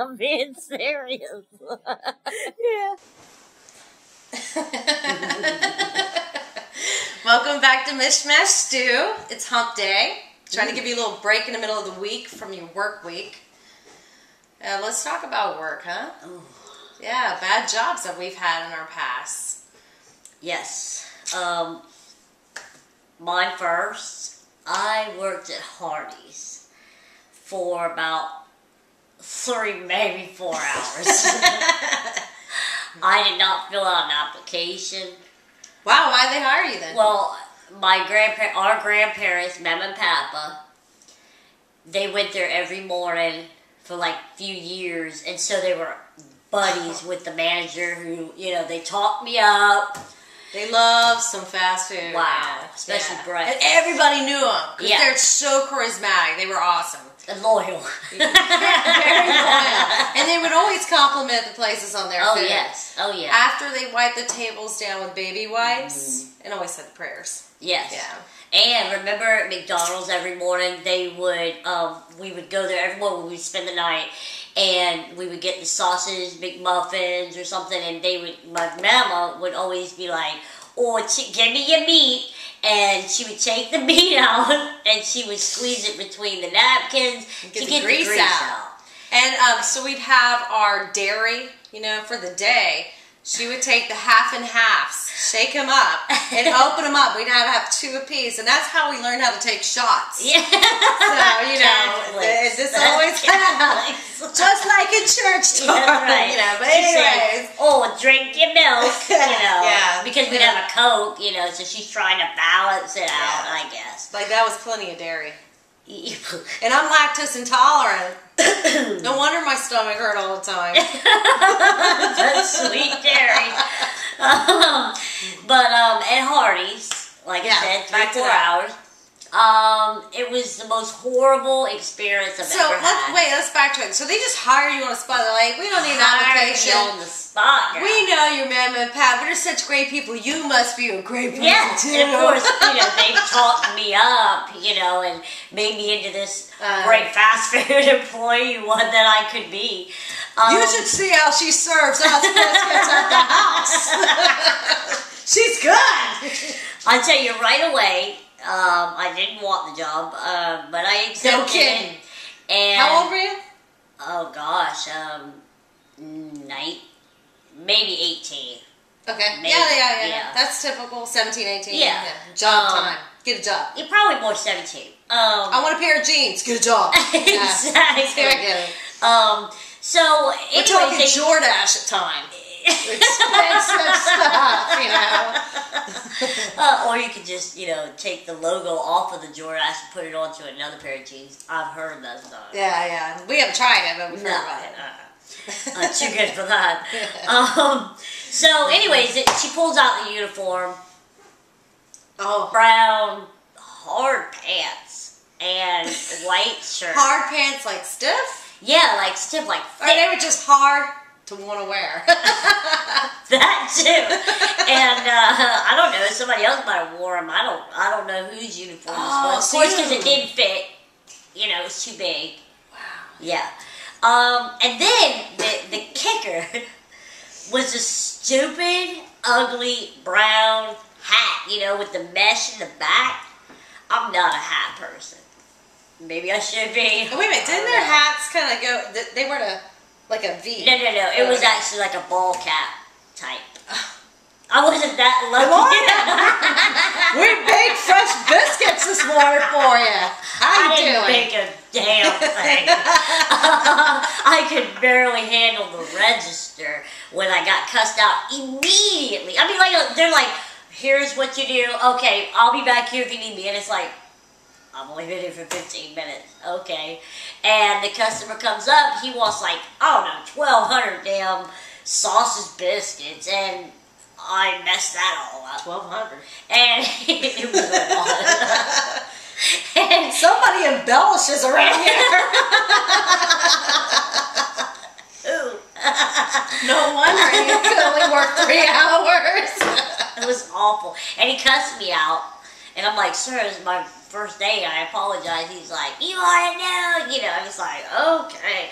I'm being serious. Yeah. Welcome back to MishMash Stew. It's hump day. Trying to give you a little break in the middle of the week from your work week. Let's talk about work, huh? Ooh. Yeah, bad jobs that we've had in our past. Yes. Mine first. I worked at Hardee's for about 3, maybe 4 hours. I did not fill out an application. Wow, why'd they hire you then? Well, our grandparents, Mom and Papa, they went there every morning for like a few years, and so they were buddies with the manager who, they talked me up. They love some fast food. Wow, especially breakfast. And everybody knew them because they're so charismatic. They were awesome. And loyal. Very loyal. And they would always compliment the places on their food. Oh, yes. After they wiped the tables down with baby wipes, and always said prayers. Yes. Yeah. And remember at McDonald's every morning, we would go there every morning, we would spend the night, and we would get the sausage, McMuffins or something, and my mama would always be like, "Oh, give me your meat." And she would take the meat out, and she would squeeze it between the napkins to get the grease out. And so we'd have our dairy, for the day. She would take the half and halves, shake them up, and open them up. We'd have 2 apiece, and that's how we learned how to take shots. Yeah. So, this always happens. Just like in church time. Yeah, right. But anyways. "Oh, drink your milk," Yeah. Because we'd have a Coke, so she's trying to balance it out, I guess. Like, that was plenty of dairy. And I'm lactose intolerant. No wonder my stomach hurt all the time. That's sweet dairy. But at Hardee's, like I said, 3-4 hours. It was the most horrible experience I've ever had. Let's backtrack. So they just hire you on the spot. They're like, "We don't need an application. On the spot, girl. We know your mom and pap, but they're such great people. You must be a great person too." And of course, they talked me up, and made me into this great fast food employee, one that I could be. You should see how she serves us biscuits at the house. She's good. I'll tell you right away. I didn't want the job, but I accepted No kidding. it. And How old were you? Oh gosh, maybe 18. Okay. Maybe, Yeah. That's typical. 17, 18. Yeah. Job time. Get a job. You're probably more 17. I want a pair of jeans. Get a job. Exactly. I get it. So we're talking Jordache at time. Expensive stuff, or you could just, take the logo off of the Jordache and put it onto another pair of jeans. I've heard that's done. Yeah. We haven't tried it, but we've heard about it. Too good for that. So, anyways, she pulls out the uniform. Oh. Brown, hard pants, and white shirt. Hard pants, like stiff? Yeah, like stiff, like thick. Or they were just hard to want to wear. That too. And I don't know, somebody else might have worn them. I don't know whose uniform this was. Of course, because it didn't fit. It was too big. Wow. Yeah. And then the kicker was a stupid, ugly brown hat, with the mesh in the back. I'm not a hat person. Maybe I should be. Oh, wait a minute, didn't their hats kind of go, they were like a V? No. It was actually like a ball cap type. I wasn't that lucky. We baked fresh biscuits this morning for you. How you doing? I didn't bake a damn thing. I could barely handle the register when I got cussed out immediately. I mean, they're like, "Here's what you do. Okay, I'll be back here if you need me." And it's like, I've only been here for 15 minutes. Okay. And the customer comes up. He wants 1,200 damn sausage biscuits. And I messed that all up. 1,200. And it was a lot. And somebody embellishes around here. Ooh. No wonder you could only work 3 hours. It was awful. And he cussed me out. And I'm like, sir, this is my first day. I apologize. He's like, you already know. You know, I was like, okay,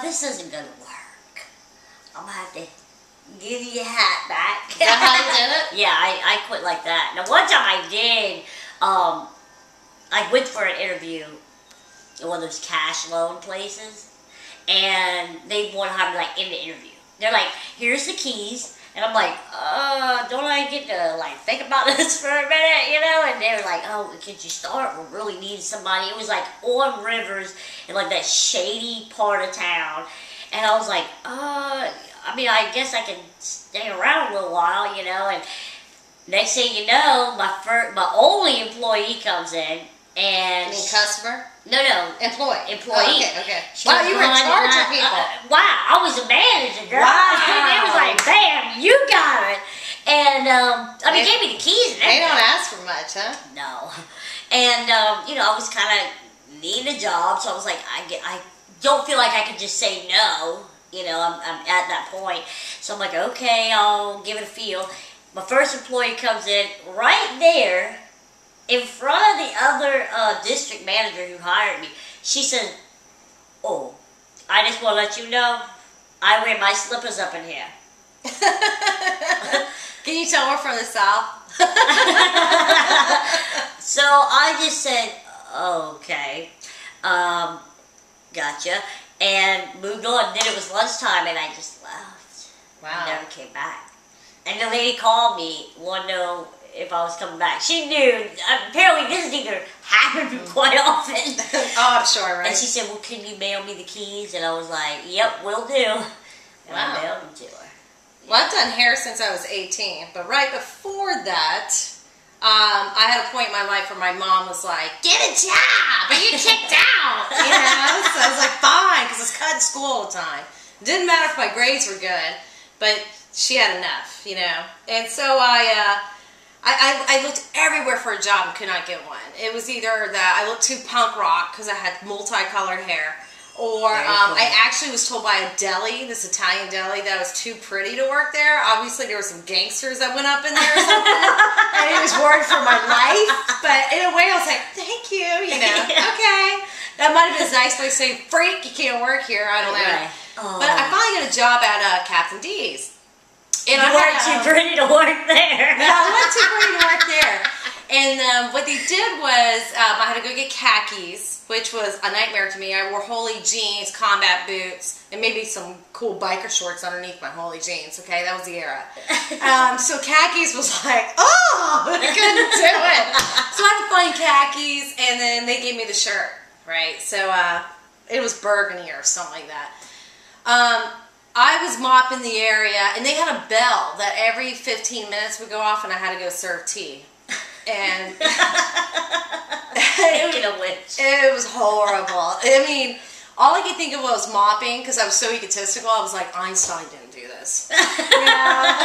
this isn't going to work. I'm going to have to give you your hat back. Is that how you did it? Yeah, I quit like that. Now, one time I did, I went for an interview in one of those cash loan places, and they want to have me, like, in the interview. They're like, here's the keys. And I'm like, don't I get to, like, think about this for a minute, you know? And they were like, oh, could you start? We really need somebody. It was, like, on Rivers in, like, that shady part of town. And I was like, I mean, I guess I can stay around a little while, you know? And next thing you know, my only employee comes in, and... You mean customer? No. Employee. Employee. Oh, okay. She Wow, was you were in running charge of out. people. Wow, I was a manager, girl. Wow. It was like, bam, you got it. And, I mean, gave me the keys and They everything. don't ask for much, huh? No. And, you know, I was kind of needing a job, so I was like, I don't feel like I could just say no. You know, I'm at that point. So I'm like, okay, I'll give it a feel. My first employee comes in right there in front of the other district manager who hired me. She said, oh, I just want to let you know, I wear my slippers up in here. Can you tell we're from the South? So I just said, okay, gotcha, and moved on. Then it was lunchtime, and I just left. Wow. I never came back. And the lady called me, wanted to know if I was coming back. She knew. Apparently, this has either happened quite often. Oh, I'm sure, right? And she said, well, can you mail me the keys? And I was like, yep, will do. And Wow. I mailed them to her. Well, I've done hair since I was 18, but right before that, I had a point in my life where my mom was like, get a job, or you kicked out, you know? So I was like, fine, because I was cutting school all the time. It didn't matter if my grades were good, but she had enough, you know? And so I looked everywhere for a job and could not get one. It was either that I looked too punk rock because I had multicolored hair, or I actually was told by a deli, this Italian deli, that I was too pretty to work there. Obviously, there were some gangsters that went up in there or something, and he was worried for my life. But in a way, I was like, thank you, you know, okay. That might have been a nice way to say, freak, you can't work here, I don't know. Right. Oh. But I finally got a job at Captain D's. And You weren't too pretty to work there. Yeah, I wasn't too pretty to work there. And what they did was, I had to go get khakis, which was a nightmare to me. I wore holey jeans, combat boots, and maybe some cool biker shorts underneath my holey jeans. Okay, that was the era. So khakis was like, oh, I couldn't do it. So I had to find khakis, and then they gave me the shirt, right? So it was burgundy or something like that. I was mopping the area, and they had a bell that every 15 minutes would go off, and I had to go serve tea. And it was horrible. I mean, all I could think of was mopping, because I was so egotistical. I was like, Einstein didn't do this. You know?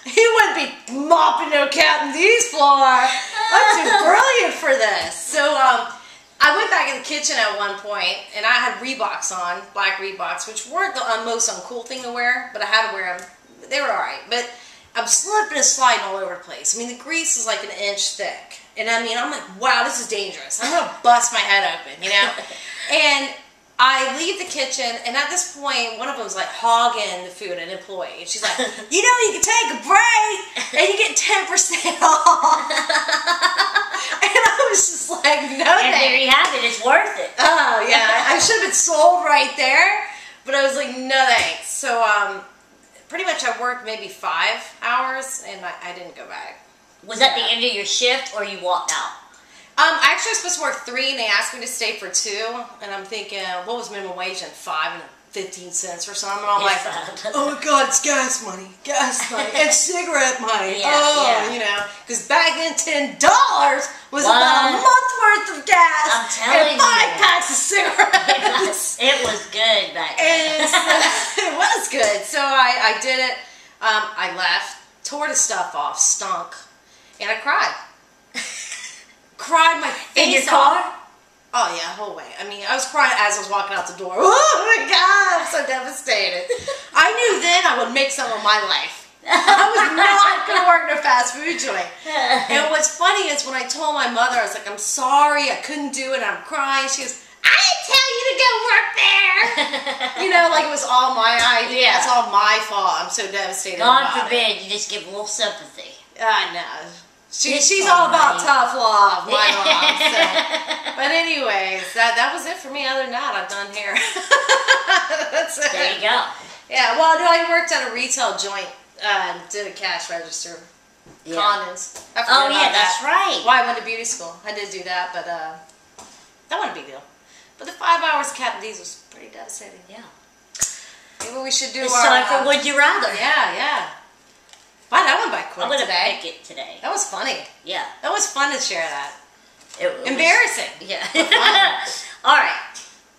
He wouldn't be mopping no Captain D's floor. I'm too brilliant for this. So, I went back in the kitchen at one point, and I had Reeboks on, black Reeboks, which weren't the most uncool thing to wear, but I had to wear them. They were alright, but I'm slipping and sliding all over the place. I mean, the grease is like an inch thick, and I mean, I'm like, wow, this is dangerous. I'm going to bust my head open, you know? And I leave the kitchen, and at this point, one of them was like hogging the food, an employee. And she's like, you know, you can take a break, and you get 10% off. And I was just like, no And there you have it. It's worth it. Oh, yeah. I should have been sold right there, but I was like, no thanks. So, pretty much I worked maybe 5 hours, and I didn't go back. Was that the end of your shift, or you walked out? I actually was supposed to work 3, and they asked me to stay for 2, and I'm thinking, what was minimum wage in 5 and 15 cents or something? And I'm like, oh my God, it's gas money, and cigarette money. Yeah, you know, because back then $10 was about a month's worth of gas. I'm telling and 5 packs of cigarettes. It was good back then. And so, it was good. So I did it. I left, tore the stuff off, stunk, and I cried. Cried my face In your car? off. Oh yeah, the whole way. I mean, I was crying as I was walking out the door. Oh my God, I'm so devastated. I knew then I would make some of my life. I was not going to work in a fast food joint. And what's funny is when I told my mother, I was like, I'm sorry, I couldn't do it, I'm crying. She goes, I didn't tell you to go work there. You know, like it was all my idea. Yeah. It's all my fault. I'm so devastated God about forbid you just give a little sympathy. I know. She's all about tough love, my mom. So. But anyways, that was it for me. Other than that, I've done hair. That's it. There you go. Yeah, well, no, I worked at a retail joint. Did a cash register. Yeah. Condoms. Oh, yeah, that's right. Well, I went to beauty school. I did do that, but that wasn't a big deal. But the 5 hours of Captain D's was pretty devastating. Yeah. Maybe we should do It's our... time for Would You Rather. Yeah. Wow, that went by quick I'm going to today. pick it today. That was funny. Yeah. That was fun to share that. It was, Embarrassing. Yeah. All right,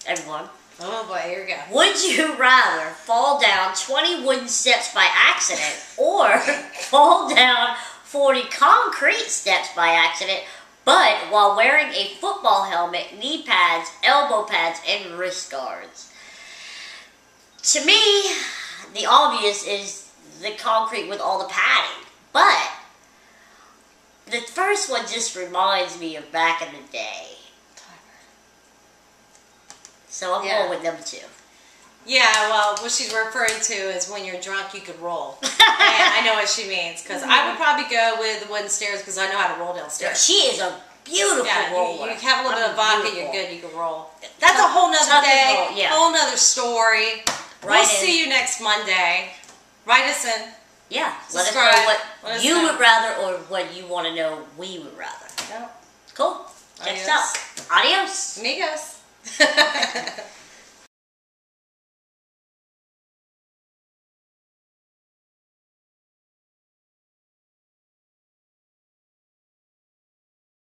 everyone. Oh boy, here we go. Would you rather fall down 20 wooden steps by accident or fall down 40 concrete steps by accident, but while wearing a football helmet, knee pads, elbow pads, and wrist guards? To me, the obvious is the concrete with all the padding, but the first one just reminds me of back in the day. So I'm going with number 2. Yeah, well, what she's referring to is when you're drunk, you could roll. And I know what she means, because I would probably go with the wooden stairs, because I know how to roll downstairs. She is a beautiful roller. You have a little bit of vodka, you're good, you can roll. That's Tough- a whole nother tough day, roll, yeah. whole nother story. We'll see you next Monday. Write us in. Yeah, Subscribe. let us know what you would rather or what you want to know we would rather. Yep. Cool. Check us Adios. out. Adios. Amigos.